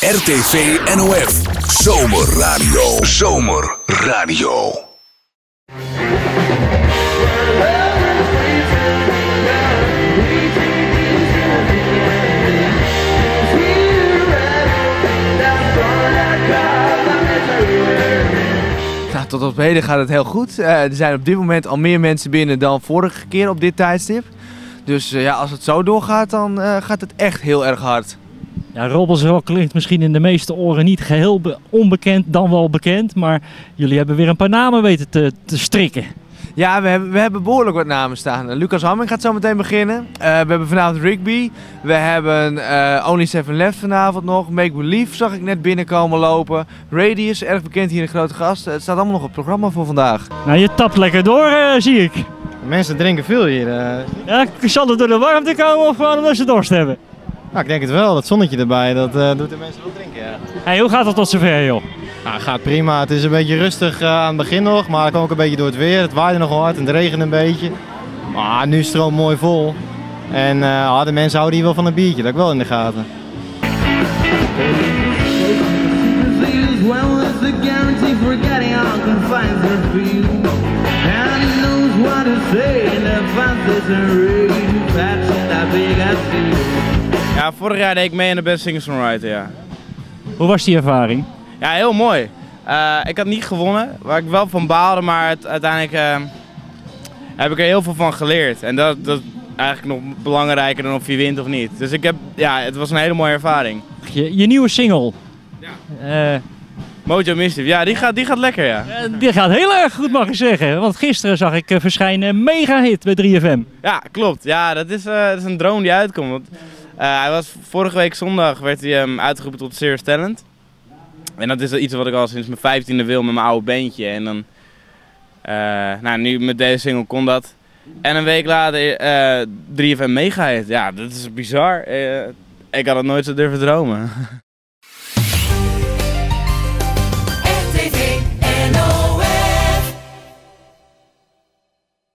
RTV NOF. Zomerradio. Zomerradio. Nou, tot op heden gaat het heel goed. Er zijn op dit moment al meer mensen binnen dan vorige keer op dit tijdstip. Dus ja, als het zo doorgaat, dan gaat het echt heel erg hard. Ja, Robbelsrock klinkt misschien in de meeste oren niet geheel onbekend, dan wel bekend. Maar jullie hebben weer een paar namen weten te strikken. Ja, we hebben behoorlijk wat namen staan. Lucas Hamming gaat zo meteen beginnen. We hebben vanavond Rigby. We hebben Only Seven Left vanavond nog. Make Believe zag ik net binnenkomen lopen. Radius, erg bekend hier in Grote Gast. Het staat allemaal nog op het programma voor vandaag. Nou, je tapt lekker door, zie ik. Mensen drinken veel hier. Ja, zal het door de warmte komen of gewoon omdat ze dorst hebben? Nou, ik denk het wel. Dat zonnetje erbij, dat doet de mensen wel drinken, ja. Hey, hoe gaat het tot zover, joh? Nou, gaat prima. Het is een beetje rustig aan het begin nog, maar dat kwam ook een beetje door het weer. Het waaide nogal hard en het regende een beetje. Maar nu stroomt mooi vol. En de mensen houden hier wel van een biertje, dat ik wel in de gaten. Ja, vorig jaar deed ik mee in de Best Singer-Songwriter, ja. Hoe was die ervaring? Ja, heel mooi. Ik had niet gewonnen, waar ik wel van baalde, maar uiteindelijk heb ik er heel veel van geleerd. En dat is eigenlijk nog belangrijker dan of je wint of niet. Dus het was een hele mooie ervaring. Je nieuwe single. Ja. Mojo Mischief, ja, die gaat lekker, ja. Die gaat heel erg goed, mag ik zeggen. Want gisteren zag ik verschijnen een mega hit bij 3FM. Ja, klopt. Ja, dat is een droom die uitkomt. Want, hij was vorige week zondag werd hij uitgeroepen tot Serious Talent. En dat is iets wat ik al sinds mijn 15e wil met mijn oude bandje. En dan, nu met deze single kon dat. En een week later 3FM mega hit. Ja, dat is bizar. Ik had het nooit zo durven dromen.